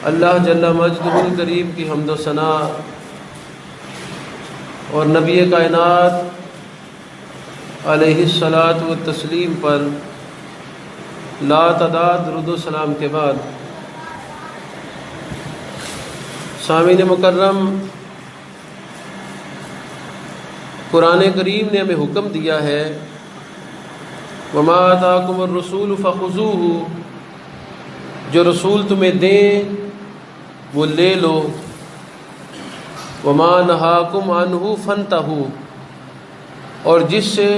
اللہ جل مجدہ الکریم کی حمد و ثنا اور نبی کائنات علیہ الصلاۃ والتسلیم پر لا تعداد درود و سلام کے بعد سامعین مکرم، قرآن کریم نے ہمیں حکم دیا ہے وَمَا آتَاكُمُ الرَّسُولُ فَخُذُوهُ، جو رسول تمہیں دیں وہ لے لو، وَمَا نَهَاكُمْ عَنْهُ فَانْتَهُوا، اور جس سے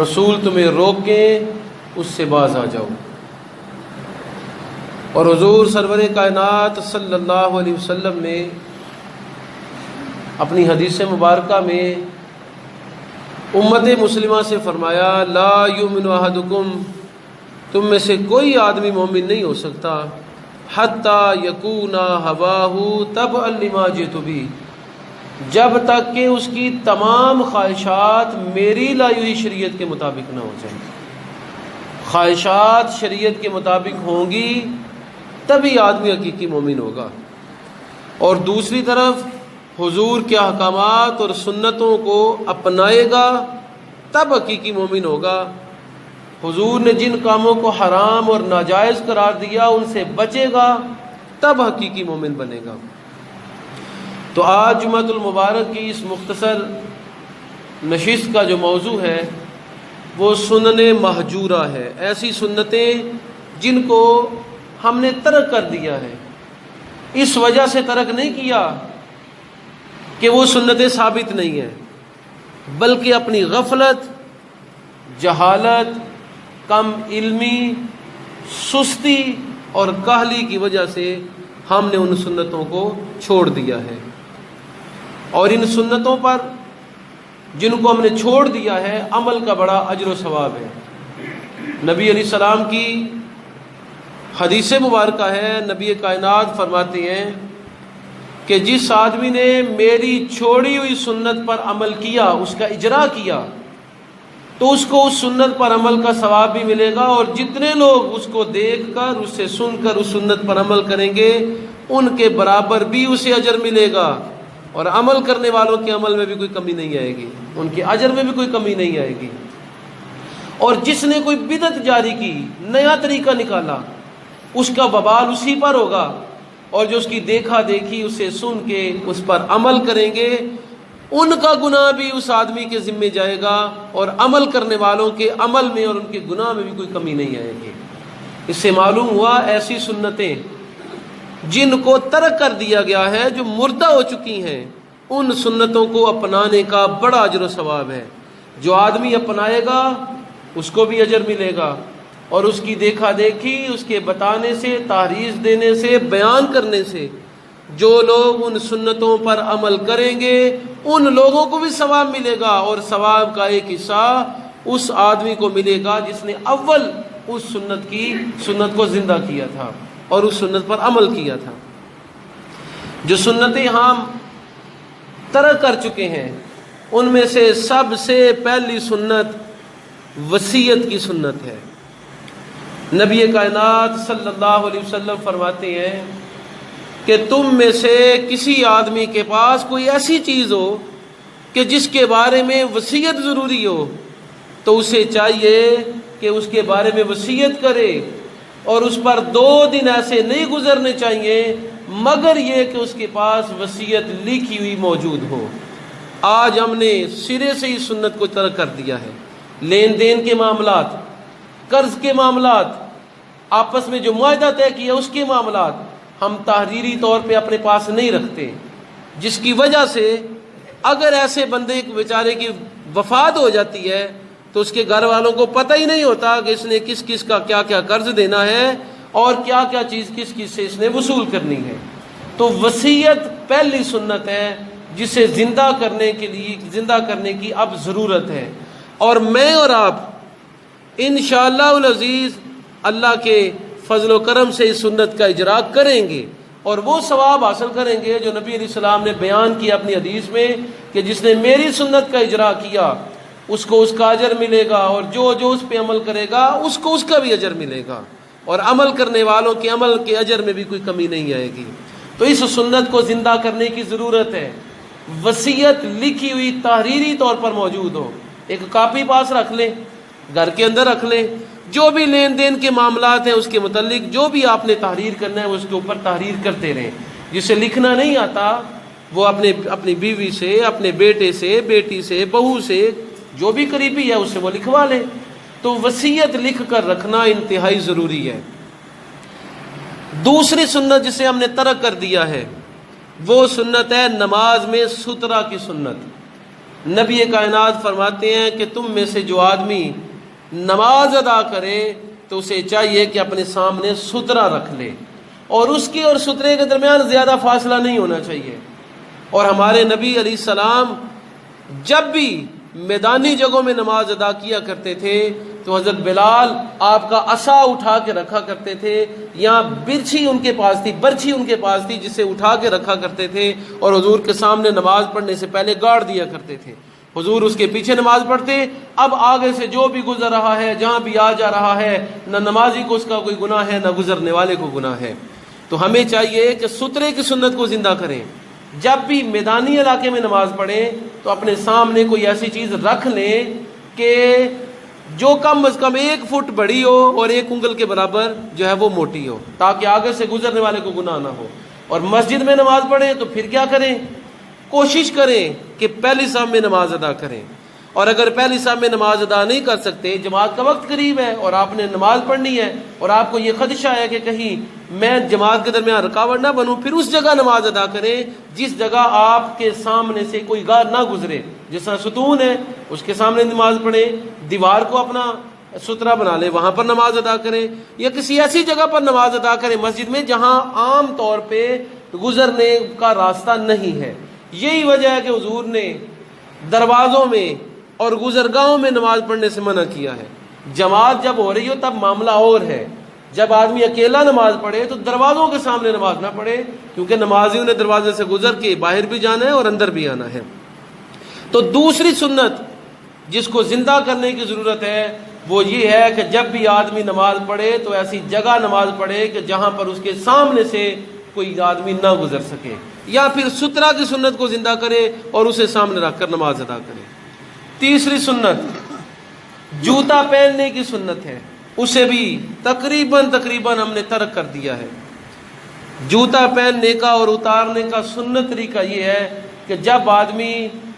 رسول تمہیں روکیں اس سے باز آ جاؤ۔ اور حضور سرور کائنات صلی اللہ علیہ وسلم نے اپنی حدیث مبارکہ میں امت مسلمہ سے فرمایا لا یؤمن احدکم، تم میں سے کوئی آدمی مومن نہیں ہو سکتا حتی یکون ہواہ تبعا لما جئت بہ، جب تک کہ اس کی تمام خواہشات میری لائی ہوئی شریعت کے مطابق نہ ہو جائیں۔ خواہشات شریعت کے مطابق ہوں گی تبھی آدمی حقیقی مومن ہوگا، اور دوسری طرف حضور کے احکامات اور سنتوں کو اپنائے گا تب حقیقی مومن ہوگا۔ حضور نے جن کاموں کو حرام اور ناجائز قرار دیا ان سے بچے گا تب حقیقی مومن بنے گا۔ تو آج جمعۃ المبارک کی اس مختصر نشست کا جو موضوع ہے وہ سنن مہجورہ ہے، ایسی سنتیں جن کو ہم نے ترک کر دیا ہے، اس وجہ سے ترک نہیں کیا کہ وہ سنتیں ثابت نہیں ہیں، بلکہ اپنی غفلت، جہالت، کم علمی، سستی اور کاہلی کی وجہ سے ہم نے ان سنتوں کو چھوڑ دیا ہے۔ اور ان سنتوں پر جن کو ہم نے چھوڑ دیا ہے عمل کا بڑا اجر و ثواب ہے۔ نبی علیہ السلام کی حدیث مبارکہ ہے، نبی کائنات فرماتے ہیں کہ جس آدمی نے میری چھوڑی ہوئی سنت پر عمل کیا، اس کا اجرا کیا، تو اس کو اس سنت پر عمل کا ثواب بھی ملے گا، اور جتنے لوگ اس کو دیکھ کر، اس سے سن کر اس سنت پر عمل کریں گے ان کے برابر بھی اسے اجر ملے گا، اور عمل کرنے والوں کے عمل میں بھی کوئی کمی نہیں آئے گی، ان کے اجر میں بھی کوئی کمی نہیں آئے گی۔ اور جس نے کوئی بدعت جاری کی، نیا طریقہ نکالا، اس کا وبال اسی پر ہوگا، اور جو اس کی دیکھا دیکھی اسے سن کے اس پر عمل کریں گے ان کا گناہ بھی اس آدمی کے ذمے جائے گا، اور عمل کرنے والوں کے عمل میں اور ان کے گناہ میں بھی کوئی کمی نہیں آئے گی۔ اس سے معلوم ہوا ایسی سنتیں جن کو ترک کر دیا گیا ہے، جو مردہ ہو چکی ہیں، ان سنتوں کو اپنانے کا بڑا اجر و ثواب ہے۔ جو آدمی اپنائے گا اس کو بھی اجر ملے گا، اور اس کی دیکھا دیکھی، اس کے بتانے سے، تحریر دینے سے، بیان کرنے سے جو لوگ ان سنتوں پر عمل کریں گے ان لوگوں کو بھی ثواب ملے گا، اور ثواب کا ایک حصہ اس آدمی کو ملے گا جس نے اول اس سنت کو زندہ کیا تھا اور اس سنت پر عمل کیا تھا۔ جو سنتیں ہم ترک کر چکے ہیں ان میں سے سب سے پہلی سنت وصیت کی سنت ہے۔ نبی کائنات صلی اللہ علیہ وسلم فرماتے ہیں کہ تم میں سے کسی آدمی کے پاس کوئی ایسی چیز ہو کہ جس کے بارے میں وصیت ضروری ہو تو اسے چاہیے کہ اس کے بارے میں وصیت کرے، اور اس پر 2 دن ایسے نہیں گزرنے چاہیے مگر یہ کہ اس کے پاس وصیت لکھی ہوئی موجود ہو۔ آج ہم نے سرے سے ہی سنت کو ترک کر دیا ہے۔ لین دین کے معاملات، قرض کے معاملات، آپس میں جو معاہدہ طے کیا اس کے معاملات ہم تحریری طور پہ اپنے پاس نہیں رکھتے، جس کی وجہ سے اگر ایسے بندے بیچارے کی وفات ہو جاتی ہے تو اس کے گھر والوں کو پتہ ہی نہیں ہوتا کہ اس نے کس کس کا کیا کیا قرض دینا ہے اور کیا کیا چیز کس کس سے اس نے وصول کرنی ہے۔ تو وصیت پہلی سنت ہے جسے زندہ کرنے کی اب ضرورت ہے، اور میں اور آپ انشاءاللہ العزیز اللہ کے فضل و کرم سے اس سنت کا اجرا کریں گے، اور وہ ثواب حاصل کریں گے جو نبی علیہ السلام نے بیان کیا اپنی حدیث میں کہ جس نے میری سنت کا اجرا کیا اس کو اس کا اجر ملے گا، اور جو اس پہ عمل کرے گا اس کو اس کا بھی اجر ملے گا۔ اور عمل کرنے والوں کے عمل کے اجر میں بھی کوئی کمی نہیں آئے گی۔ تو اس سنت کو زندہ کرنے کی ضرورت ہے۔ وصیت لکھی ہوئی تحریری طور پر موجود ہو، ایک کاپی پاس رکھ لیں، گھر کے اندر رکھ لیں، جو بھی لین دین کے معاملات ہیں اس کے متعلق جو بھی آپ نے تحریر کرنا ہے اس کے اوپر تحریر کرتے رہیں۔ جسے لکھنا نہیں آتا وہ اپنی بیوی سے، اپنے بیٹے سے، بیٹی سے، بہو سے، جو بھی قریبی ہے اس سے وہ لکھوا لے۔ تو وصیت لکھ کر رکھنا انتہائی ضروری ہے۔ دوسری سنت جسے ہم نے ترک کر دیا ہے وہ سنت ہے نماز میں سترہ کی سنت۔ نبی کائنات فرماتے ہیں کہ تم میں سے جو آدمی نماز ادا کرے تو اسے چاہیے کہ اپنے سامنے سترہ رکھ لے، اور اس کے اور سترے کے درمیان زیادہ فاصلہ نہیں ہونا چاہیے۔ اور ہمارے نبی علیہ السلام جب بھی میدانی جگہوں میں نماز ادا کیا کرتے تھے تو حضرت بلال آپ کا عصا اٹھا کے رکھا کرتے تھے، یا برچھی ان کے پاس تھی، برچھی ان کے پاس تھی جسے اٹھا کے رکھا کرتے تھے، اور حضور کے سامنے نماز پڑھنے سے پہلے گاڑ دیا کرتے تھے۔ حضور اس کے پیچھے نماز پڑھتے، اب آگے سے جو بھی گزر رہا ہے، جہاں بھی آ جا رہا ہے، نہ نمازی کو اس کا کوئی گناہ ہے نہ گزرنے والے کو گناہ ہے۔ تو ہمیں چاہیے کہ سترے کی سنت کو زندہ کریں۔ جب بھی میدانی علاقے میں نماز پڑھیں تو اپنے سامنے کوئی ایسی چیز رکھ لیں کہ جو کم از کم 1 فٹ بڑی ہو اور 1 انگل کے برابر جو ہے وہ موٹی ہو، تاکہ آگے سے گزرنے والے کو گناہ نہ ہو۔ اور مسجد میں نماز پڑھیں تو پھر کیا کریں؟ کوشش کریں کہ پہلی صف میں نماز ادا کریں، اور اگر پہلی صف میں نماز ادا نہیں کر سکتے، جماعت کا وقت قریب ہے اور آپ نے نماز پڑھنی ہے اور آپ کو یہ خدشہ ہے کہ کہیں میں جماعت کے درمیان رکاوٹ نہ بنوں، پھر اس جگہ نماز ادا کریں جس جگہ آپ کے سامنے سے کوئی گار نہ گزرے۔ جس طرح ستون ہے اس کے سامنے نماز پڑھیں، دیوار کو اپنا سترہ بنا لیں، وہاں پر نماز ادا کریں، یا کسی ایسی جگہ پر نماز ادا کریں مسجد میں جہاں عام طور پہ گزرنے کا راستہ نہیں ہے۔ یہی وجہ ہے کہ حضور نے دروازوں میں اور گزرگاہوں میں نماز پڑھنے سے منع کیا ہے۔ جماعت جب ہو رہی ہو تب معاملہ اور ہے، جب آدمی اکیلا نماز پڑھے تو دروازوں کے سامنے نماز نہ پڑھے، کیونکہ نمازیوں نے دروازے سے گزر کے باہر بھی جانا ہے اور اندر بھی آنا ہے۔ تو دوسری سنت جس کو زندہ کرنے کی ضرورت ہے وہ یہ ہے کہ جب بھی آدمی نماز پڑھے تو ایسی جگہ نماز پڑھے کہ جہاں پر اس کے سامنے سے کوئی آدمی نہ گزر سکے، یا پھر سترہ کی سنت کو زندہ کرے اور اسے سامنے رکھ کر نماز ادا کرے۔ تیسری سنت جوتا پہننے کی سنت ہے، اسے بھی تقریباً ہم نے ترک کر دیا ہے۔ جوتا پہننے کا اور اتارنے کا سنت طریقہ یہ ہے کہ جب آدمی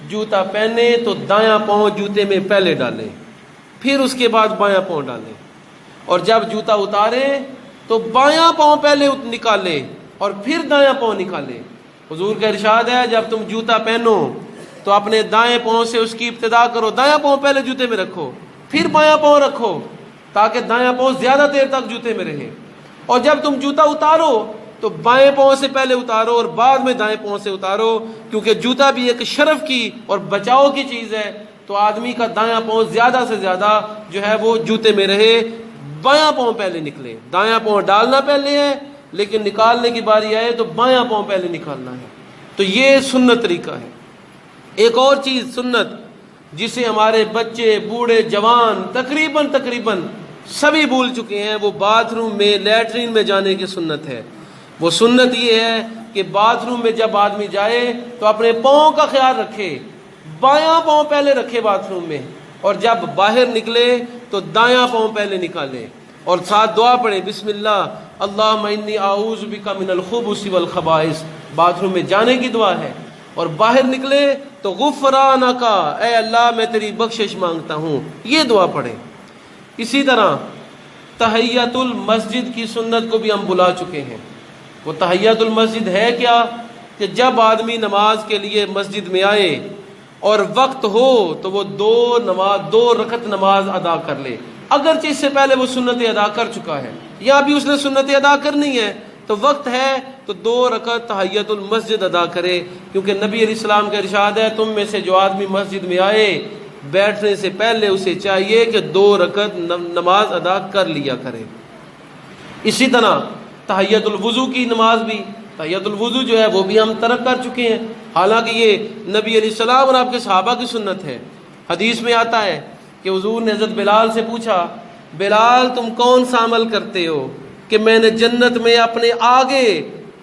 جوتا پہنے تو دایاں پاؤں جوتے میں پہلے ڈالے، پھر اس کے بعد بایاں پاؤں ڈالے، اور جب جوتا اتارے تو بایاں پاؤں پہلے نکالے اور پھر دایاں پاؤں نکالے۔ حضور کا ارشاد ہے جب تم جوتا پہنو تو اپنے دائیں پاؤں سے اس کی ابتدا کرو، دایاں پاؤں پہلے جوتے میں رکھو، پھر بایاں پاؤں رکھو، تاکہ دایاں پاؤں زیادہ دیر تک جوتے میں رہے۔ اور جب تم جوتا اتارو تو بائیں پاؤں سے پہلے اتارو اور بعد میں دائیں پاؤں سے اتارو، کیونکہ جوتا بھی ایک شرف کی اور بچاؤ کی چیز ہے، تو آدمی کا دایاں پاؤں زیادہ سے زیادہ جو ہے وہ جوتے میں رہے، بایاں پاؤں پہلے نکلے۔ دایاں پاؤں ڈالنا پہلے ہے لیکن نکالنے کی باری آئے تو بایاں پاؤں پہلے نکالنا ہے۔ تو یہ سنت طریقہ ہے۔ ایک اور چیز سنت جسے ہمارے بچے، بوڑھے، جوان تقریباً سبھی بھول چکے ہیں، وہ باتھ روم میں، لیٹرین میں جانے کی سنت ہے۔ وہ سنت یہ ہے کہ باتھ روم میں جب آدمی جائے تو اپنے پاؤں کا خیال رکھے، بایاں پاؤں پہلے رکھے باتھ روم میں، اور جب باہر نکلے تو دایاں پاؤں پہلے نکالے، اور ساتھ دعا پڑھے، بسم اللہ اللہم انی اعوذ بک من الخبث والخبائث۔ باتھ روم میں جانے کی دعا ہے، اور باہر نکلے تو غفرانک، اے اللہ میں تیری بخشش مانگتا ہوں، یہ دعا پڑھیں۔ اسی طرح تحیۃ المسجد کی سنت کو بھی ہم بلا چکے ہیں۔ وہ تحیۃ المسجد ہے کیا؟ کہ جب آدمی نماز کے لیے مسجد میں آئے اور وقت ہو تو وہ 2 رکعت نماز ادا کر لے، اگرچہ اس سے پہلے وہ سنتیں ادا کر چکا ہے یا ابھی اس نے سنتیں ادا کرنی ہے، تو وقت ہے تو 2 رکعت تحیۃ المسجد ادا کرے، کیونکہ نبی علیہ السلام کا ارشاد ہے تم میں سے جو آدمی مسجد میں آئے بیٹھنے سے پہلے اسے چاہیے کہ 2 رکعت نماز ادا کر لیا کرے۔ اسی طرح تحیۃ الوضو کی نماز بھی، تحیۃ الوضو جو ہے وہ بھی ہم ترک کر چکے ہیں، حالانکہ یہ نبی علیہ السلام اور آپ کے صحابہ کی سنت ہے۔ حدیث میں آتا ہے کہ حضور نے حضرت بلال سے پوچھا بلال تم کون سا عمل کرتے ہو کہ میں نے جنت میں اپنے آگے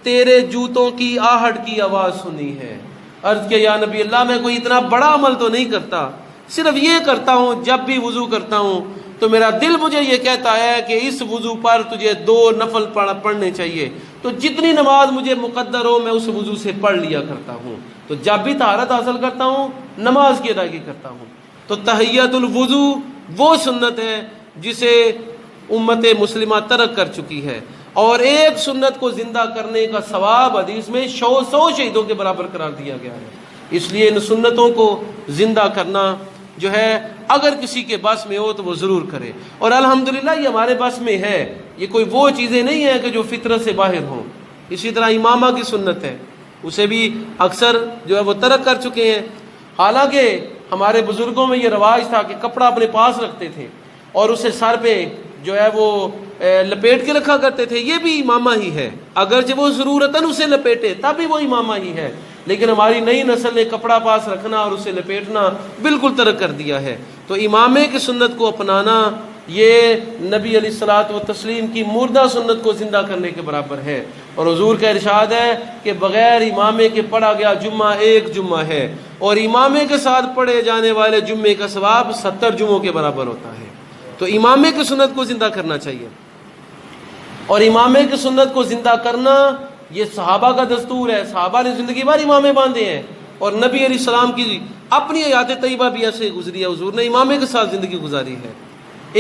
تیرے جوتوں کی آہٹ کی آواز سنی ہے؟ عرض کیا یا نبی اللہ میں کوئی اتنا بڑا عمل تو نہیں کرتا، صرف یہ کرتا ہوں جب بھی وضو کرتا ہوں تو میرا دل مجھے یہ کہتا ہے کہ اس وضو پر تجھے 2 نفل پڑھنے چاہیے، تو جتنی نماز مجھے مقدر ہو میں اس وضو سے پڑھ لیا کرتا ہوں، تو جب بھی طہارت حاصل کرتا ہوں نماز کی ادائیگی کرتا ہوں۔ تو تحیۃ الوضو وہ سنت ہے جسے امت مسلمہ ترک کر چکی ہے، اور ایک سنت کو زندہ کرنے کا ثواب حدیث میں 100 شہیدوں کے برابر قرار دیا گیا ہے۔ اس لیے ان سنتوں کو زندہ کرنا جو ہے اگر کسی کے بس میں ہو تو وہ ضرور کرے، اور الحمدللہ یہ ہمارے بس میں ہے، یہ کوئی وہ چیزیں نہیں ہیں کہ جو فطرت سے باہر ہوں۔ اسی طرح امامہ کی سنت ہے، اسے بھی اکثر جو ہے وہ ترک کر چکے ہیں، حالانکہ ہمارے بزرگوں میں یہ رواج تھا کہ کپڑا اپنے پاس رکھتے تھے اور اسے سر پہ جو ہے وہ لپیٹ کے رکھا کرتے تھے، یہ بھی امامہ ہی ہے، اگرچہ وہ ضرورتاً اسے لپیٹے تب بھی وہ امامہ ہی ہے، لیکن ہماری نئی نسل نے کپڑا پاس رکھنا اور اسے لپیٹنا بالکل ترک کر دیا ہے۔ تو امامے کی سنت کو اپنانا یہ نبی علیہ الصلوۃ والتسلیم کی مردہ سنت کو زندہ کرنے کے برابر ہے، اور حضور کا ارشاد ہے کہ بغیر امامے کے پڑھا گیا جمعہ ایک جمعہ ہے، اور امامے کے ساتھ پڑھے جانے والے جمعے کا ثواب 70 جمعوں کے برابر ہوتا ہے۔ تو امامے کی سنت کو زندہ کرنا چاہیے، اور امامے کی سنت کو زندہ کرنا یہ صحابہ کا دستور ہے، صحابہ نے زندگی بھر امامے باندھے ہیں، اور نبی علیہ السلام کی اپنی حیات طیبہ بھی ایسے گزری ہے، حضور نے امامے کے ساتھ زندگی گزاری ہے۔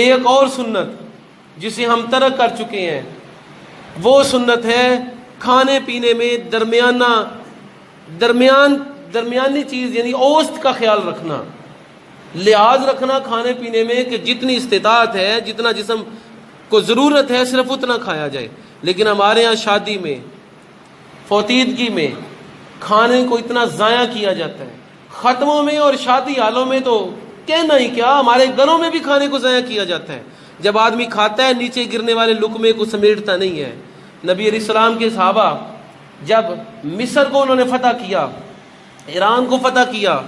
ایک اور سنت جسے ہم ترک کر چکے ہیں وہ سنت ہے کھانے پینے میں درمیانی چیز یعنی اوسط کا خیال رکھنا، لحاظ رکھنا کھانے پینے میں کہ جتنی استطاعت ہے، جتنا جسم کو ضرورت ہے صرف اتنا کھایا جائے۔ لیکن ہمارے ہاں شادی میں، فوتیدگی میں کھانے کو اتنا ضائع کیا جاتا ہے، ختموں میں اور شادی حالوں میں تو کہنا ہی کیا، ہمارے گھروں میں بھی کھانے کو ضائع کیا جاتا ہے۔ جب آدمی کھاتا ہے نیچے گرنے والے لقمے کو سمیٹتا نہیں ہے۔ نبی علیہ السلام کے صحابہ جب مصر کو انہوں نے فتح کیا، ایران کو فتح کیا،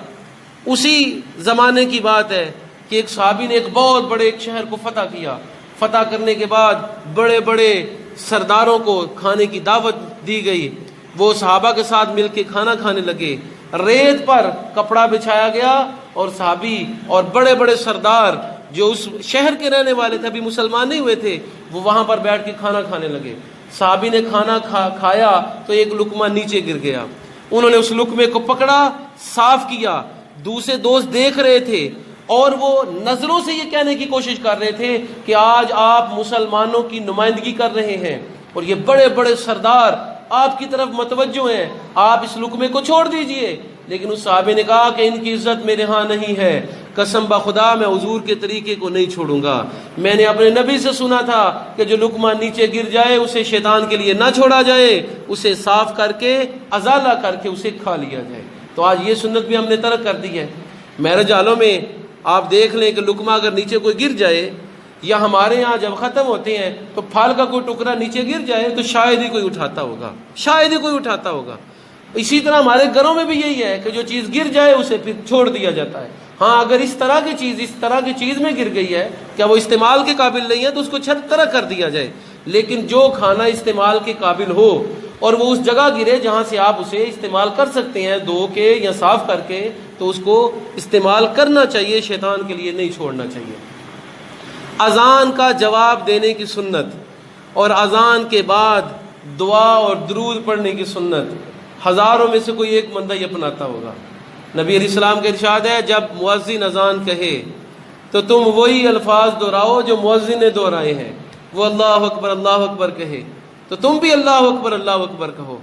اسی زمانے کی بات ہے کہ ایک صحابی نے ایک بہت بڑے ایک شہر کو فتح کیا، فتح کرنے کے بعد بڑے بڑے سرداروں کو کھانے کی دعوت دی گئی، وہ صحابہ کے ساتھ مل کے کھانا کھانے لگے، ریت پر کپڑا بچھایا گیا، اور صحابی اور بڑے بڑے سردار جو اس شہر کے رہنے والے تھے، ابھی مسلمان نہیں ہوئے تھے، وہ وہاں پر بیٹھ کے کھانا کھانے لگے۔ صحابی نے کھانا کھایا تو ایک لقمہ نیچے گر گیا، انہوں نے اس لقمے کو پکڑا، صاف کیا، دوسرے دوست دیکھ رہے تھے اور وہ نظروں سے یہ کہنے کی کوشش کر رہے تھے کہ آج آپ مسلمانوں کی نمائندگی کر رہے ہیں اور یہ بڑے بڑے سردار آپ کی طرف متوجہ ہیں، آپ اس لقمے کو چھوڑ دیجئے۔ لیکن اس صحابی نے کہا کہ ان کی عزت میرے ہاں نہیں ہے، قسم بخدا میں حضور کے طریقے کو نہیں چھوڑوں گا۔ میں نے اپنے نبی سے سنا تھا کہ جو لقمہ نیچے گر جائے اسے شیطان کے لیے نہ چھوڑا جائے، اسے صاف کر کے ازالہ کر کے اسے کھا لیا جائے۔ تو آج یہ سنت بھی ہم نے ترک کر دی ہے۔ میرج حالوں میں آپ دیکھ لیں کہ لقمہ اگر نیچے کوئی گر جائے، یا ہمارے ہاں جب ختم ہوتے ہیں تو پھل کا کوئی ٹکڑا نیچے گر جائے تو شاید ہی کوئی اٹھاتا ہوگا، شاید ہی کوئی اٹھاتا ہوگا۔ اسی طرح ہمارے گھروں میں بھی یہی ہے کہ جو چیز گر جائے اسے پھر چھوڑ دیا جاتا ہے۔ ہاں اگر اس طرح کی چیز میں گر گئی ہے کہ وہ استعمال کے قابل نہیں ہے تو اس کو ترک کر دیا جائے، لیکن جو کھانا استعمال کے قابل ہو اور وہ اس جگہ گرے جہاں سے آپ اسے استعمال کر سکتے ہیں دھو کے یا صاف کر کے، تو اس کو استعمال کرنا چاہیے، شیطان کے لیے نہیں چھوڑنا چاہیے۔ اذان کا جواب دینے کی سنت اور اذان کے بعد دعا اور درود پڑھنے کی سنت ہزاروں میں سے کوئی ایک بندہ یہ اپناتا ہوگا۔ نبی علیہ السلام کا ارشاد ہے جب مؤذن اذان کہے تو تم وہی الفاظ دہراؤ جو مؤذن نے دہرائے ہیں۔ وہ اللہ اکبر کہے تو تم بھی اللہ اکبر کہو۔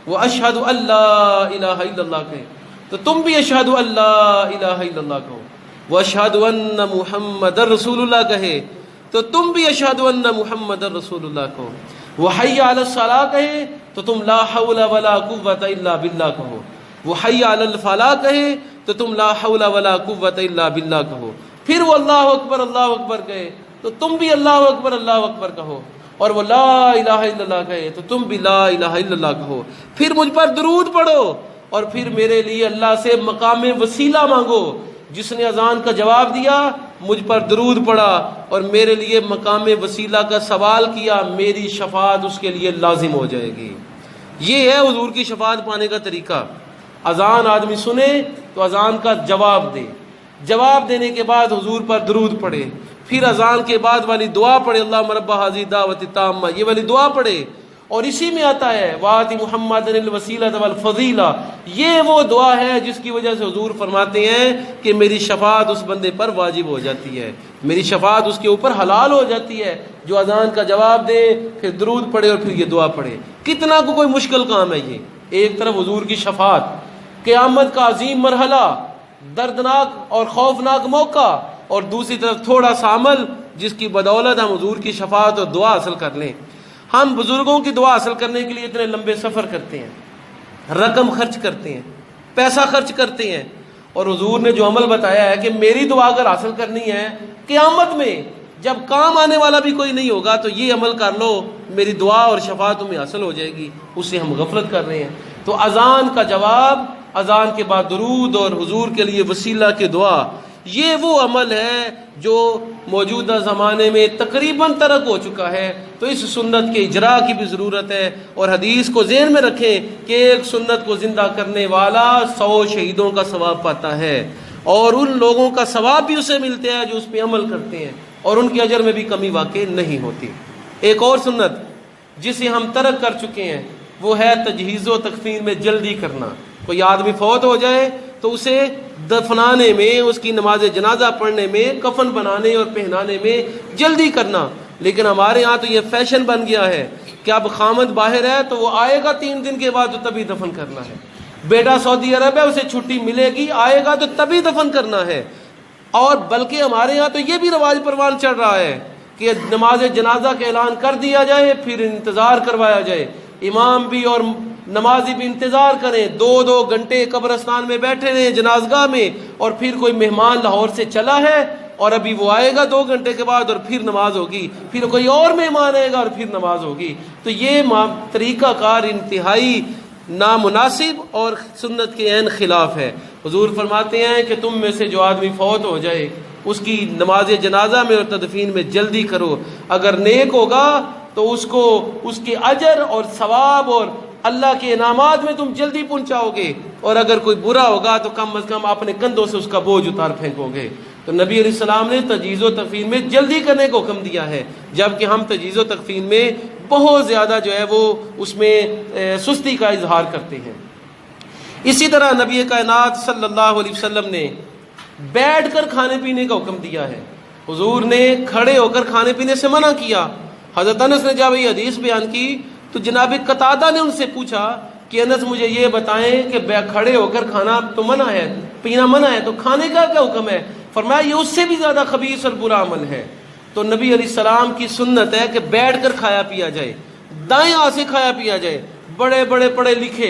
وہ اشہد اللہ الہ الا اللہ کہے تو تم بھی اشہد اللہ الہ الا اللہ کہو۔ وہ اشہد ان محمد رسول اللہ کہے تو تم بھی اشہد ان محمد رسول اللہ کہو۔ وہ حی علی الصلاۃ کہے تو تم لا حول ولا قوۃ الا باللہ کہو۔ وہ حی علی الفلاح کہے تو تم لا حول ولا قوۃ الا باللہ کہو۔ پھر وہ اللہ اکبر کہے تو تم بھی اللہ اکبر کہو، اور وہ لا الہ الا اللہ کہے تو تم بھی لا الہ الا اللہ کہو۔ پھر مجھ پر درود پڑھو، اور پھر میرے لیے اللہ سے مقام وسیلہ مانگو جس نے اذان کا جواب دیا، مجھ پر درود پڑا اور میرے لیے مقام وسیلہ کا سوال کیا، میری شفاعت اس کے لیے لازم ہو جائے گی۔ یہ ہے حضور کی شفاعت پانے کا طریقہ۔ اذان آدمی سنے تو اذان کا جواب دے، جواب دینے کے بعد حضور پر درود پڑھے، پھر اذان کے بعد والی دعا پڑھے، اللہم رب ہذہ الدعوۃ التامہ، یہ والی دعا پڑھے۔ اور اسی میں آتا ہے وآت محمد الوسیلۃ والفضیلہ، یہ وہ دعا ہے جس کی وجہ سے حضور فرماتے ہیں کہ میری شفاعت اس بندے پر واجب ہو جاتی ہے، میری شفاعت اس کے اوپر حلال ہو جاتی ہے، جو اذان کا جواب دے، پھر درود پڑھے اور پھر یہ دعا پڑھے۔ کتنا کو کوئی مشکل کام ہے یہ۔ ایک طرف حضور کی شفاعت، قیامت کا عظیم مرحلہ، دردناک اور خوفناک موقع، اور دوسری طرف تھوڑا سا عمل جس کی بدولت ہم حضور کی شفاعت اور دعا حاصل کر لیں۔ ہم بزرگوں کی دعا حاصل کرنے کے لیے اتنے لمبے سفر کرتے ہیں، رقم خرچ کرتے ہیں، پیسہ خرچ کرتے ہیں، اور حضور نے جو عمل بتایا ہے کہ میری دعا اگر حاصل کرنی ہے قیامت میں جب کام آنے والا بھی کوئی نہیں ہوگا تو یہ عمل کر لو، میری دعا اور شفاعت تمہیں حاصل ہو جائے گی، اس سے ہم غفلت کر رہے ہیں۔ تو اذان کا جواب، اذان کے بعد درود اور حضور کے لیے وسیلہ کی دعا، یہ وہ عمل ہے جو موجودہ زمانے میں تقریباً ترک ہو چکا ہے۔ تو اس سنت کے اجرا کی بھی ضرورت ہے، اور حدیث کو ذہن میں رکھیں کہ ایک سنت کو زندہ کرنے والا 100 شہیدوں کا ثواب پاتا ہے، اور ان لوگوں کا ثواب بھی اسے ملتا ہے جو اس پہ عمل کرتے ہیں، اور ان کے اجر میں بھی کمی واقع نہیں ہوتی۔ ایک اور سنت جسے ہم ترک کر چکے ہیں وہ ہے تجہیز و تکفین میں جلدی کرنا۔ کوئی آدمی فوت ہو جائے تو اسے دفنانے میں، اس کی نماز جنازہ پڑھنے میں، کفن بنانے اور پہنانے میں جلدی کرنا۔ لیکن ہمارے ہاں تو یہ فیشن بن گیا ہے کہ اب خامد باہر ہے تو وہ آئے گا 3 دن کے بعد تو تبھی دفن کرنا ہے، بیٹا سعودی عرب ہے اسے چھٹی ملے گی، آئے گا تو تبھی دفن کرنا ہے۔ اور بلکہ ہمارے ہاں تو یہ بھی رواج پروان چڑھ رہا ہے کہ نماز جنازہ کا اعلان کر دیا جائے، پھر انتظار کروایا جائے، امام بھی اور نمازی بھی انتظار کریں، 2 گھنٹے قبرستان میں بیٹھے رہیں جنازگاہ میں، اور پھر کوئی مہمان لاہور سے چلا ہے اور ابھی وہ آئے گا 2 گھنٹے کے بعد اور پھر نماز ہوگی، پھر کوئی اور مہمان آئے گا اور پھر نماز ہوگی۔ تو یہ طریقہ کار انتہائی نامناسب اور سنت کے عین خلاف ہے۔ حضور فرماتے ہیں کہ تم میں سے جو آدمی فوت ہو جائے اس کی نماز جنازہ میں اور تدفین میں جلدی کرو، اگر نیک ہوگا تو اس کو اس کے اجر اور ثواب اور اللہ کے انعامات میں تم جلدی پہنچاؤ گے، اور اگر کوئی برا ہوگا تو کم از کم اپنے کندھوں سے اس کا بوجھ اتار پھینکو گے۔ تو نبی علیہ السلام نے تجہیز و تکفین میں جلدی کرنے کو حکم دیا ہے، جبکہ ہم تجہیز و تکفین میں بہت زیادہ جو ہے وہ اس میں سستی کا اظہار کرتے ہیں۔ اسی طرح نبی کائنات صلی اللہ علیہ وسلم نے بیٹھ کر کھانے پینے کا حکم دیا ہے۔ حضور نے کھڑے ہو کر کھانے پینے سے منع کیا۔ حضرت انس نے جب یہ حدیث بیان کی تو جناب قتادہ نے ان سے پوچھا کہ انس مجھے یہ بتائیں کہ کھڑے ہو کر کھانا تو منع ہے، پینا منع ہے، تو کھانے کا کیا حکم ہے؟ فرمایا یہ اس سے بھی زیادہ خبیث اور برا عمل ہے۔ تو نبی علیہ السلام کی سنت ہے کہ بیٹھ کر کھایا پیا جائے، دائیں ہاتھ سے کھایا پیا جائے۔ بڑے بڑے پڑھے لکھے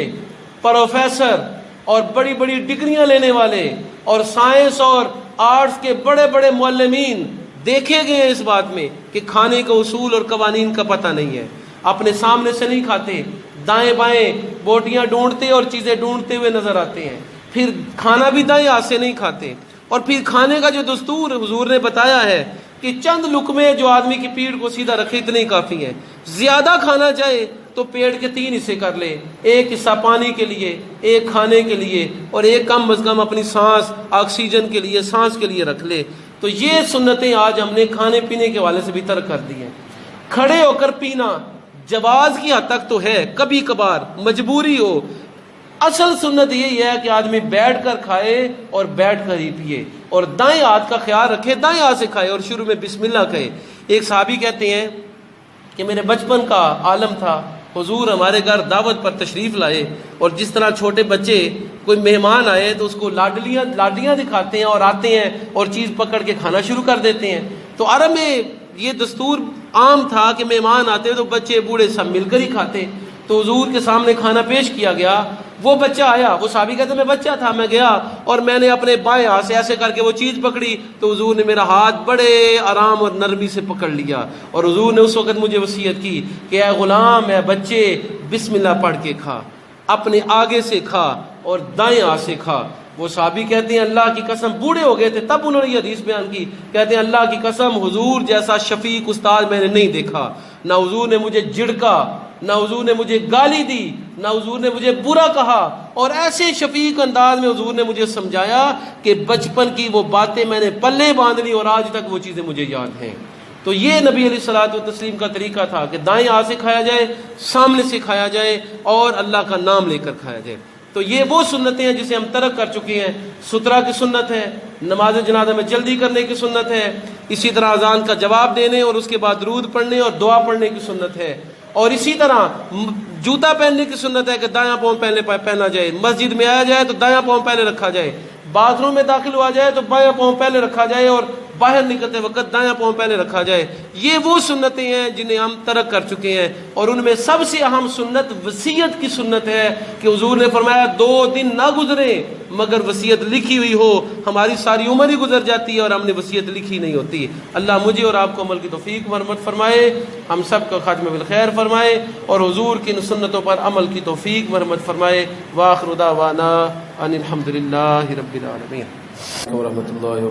پروفیسر اور بڑی بڑی ڈگریاں لینے والے اور سائنس اور آرٹس کے بڑے بڑے معلمین دیکھے گئے ہیں اس بات میں کہ کھانے کے اصول اور قوانین کا پتہ نہیں ہے، اپنے سامنے سے نہیں کھاتے، دائیں بائیں بوٹیاں ڈھونڈتے اور چیزیں ڈھونڈتے ہوئے نظر آتے ہیں، پھر کھانا بھی دائیں ہاتھ سے نہیں کھاتے۔ اور پھر کھانے کا جو دستور حضور نے بتایا ہے کہ چند لقمے جو آدمی کی پیٹ کو سیدھا رکھے اتنے ہی کافی ہیں، زیادہ کھانا چاہے تو پیٹ کے 3 حصے کر لے، ایک حصہ پانی کے لیے، ایک کھانے کے لیے، اور ایک کم از کم اپنی سانس آکسیجن کے لیے، سانس کے لیے رکھ لے۔ تو یہ سنتیں آج ہم نے کھانے پینے کے حوالے سے بھی ترک کر دی ہیں۔ کھڑے ہو کر پینا جواز کی حد تک تو ہے، کبھی کبھار مجبوری ہو، اصل سنت یہی ہے کہ آدمی بیٹھ کر کھائے اور بیٹھ کر ہی پیے، اور دائیں ہاتھ کا خیال رکھے، دائیں ہاتھ سے کھائے اور شروع میں بسم اللہ کہے۔ ایک صحابی کہتے ہیں کہ میرے بچپن کا عالم تھا، حضور ہمارے گھر دعوت پر تشریف لائے، اور جس طرح چھوٹے بچے کوئی مہمان آئے تو اس کو لاڈلیاں دکھاتے ہیں اور آتے ہیں اور چیز پکڑ کے کھانا شروع کر دیتے ہیں۔ تو عرب میں یہ دستور عام تھا کہ مہمان آتے تو بچے بوڑھے سب مل کر ہی کھاتے۔ تو حضور کے سامنے کھانا پیش کیا گیا، وہ بچہ آیا، وہ صحابی کہتے میں بچہ تھا، میں گیا اور میں نے اپنے بائیں ہاتھ سے ایسے کر کے وہ چیز پکڑی تو حضور نے میرا ہاتھ بڑے آرام اور نرمی سے پکڑ لیا، اور حضور نے اس وقت مجھے وصیت کی کہ اے غلام، اے بچے، بسم اللہ پڑھ کے کھا، اپنے آگے سے کھا اور دائیں ہاتھ سے کھا۔ وہ صحابی کہتے ہیں اللہ کی قسم، بوڑھے ہو گئے تھے تب انہوں نے یہ حدیث بیان کی، کہتے ہیں اللہ کی قسم حضور جیسا شفیق استاد میں نے نہیں دیکھا، نہ حضور نے مجھے جھڑکا، نہ حضور نے مجھے گالی دی، نہ حضور نے مجھے برا کہا، اور ایسے شفیق انداز میں حضور نے مجھے سمجھایا کہ بچپن کی وہ باتیں میں نے پلے باندھ لی اور آج تک وہ چیزیں مجھے یاد ہیں۔ تو یہ نبی علیہ الصلوۃ والتسلیم کا طریقہ تھا کہ دائیں ہاتھ سے کھایا جائے، سامنے سے کھایا جائے اور اللہ کا نام لے کر کھایا جائے۔ تو یہ وہ سنتیں ہیں جسے ہم ترک کر چکے ہیں۔ سترہ کی سنت ہے، نماز جنازہ میں جلدی کرنے کی سنت ہے، اسی طرح اذان کا جواب دینے اور اس کے بعد درود پڑھنے اور دعا پڑھنے کی سنت ہے، اور اسی طرح جوتا پہننے کی سنت ہے کہ دایاں پاؤں پہلے پہنا جائے، مسجد میں آیا جائے تو دایاں پاؤں پہلے رکھا جائے، باتھ روم میں داخل ہوا جائے تو بایاں پاؤں پہلے رکھا جائے اور باہر نکلتے وقت دایاں پاؤں پہلے رکھا جائے۔ یہ وہ سنتیں ہیں جنہیں ہم ترک کر چکے ہیں، اور ان میں سب سے اہم سنت وصیت کی سنت ہے کہ حضور نے فرمایا 2 دن نہ گزرے مگر وصیت لکھی ہوئی ہو۔ ہماری ساری عمر ہی گزر جاتی ہے اور ہم نے وصیت لکھی نہیں ہوتی۔ اللہ مجھے اور آپ کو عمل کی توفیق مرحمت فرمائے، ہم سب کا خاتمہ بالخیر فرمائے، اور حضور کی سنتوں پر عمل کی توفیق مرحمت فرمائے۔ وآخر دعوانا ان الحمد للہ رب العالمین ورحمۃ اللہ۔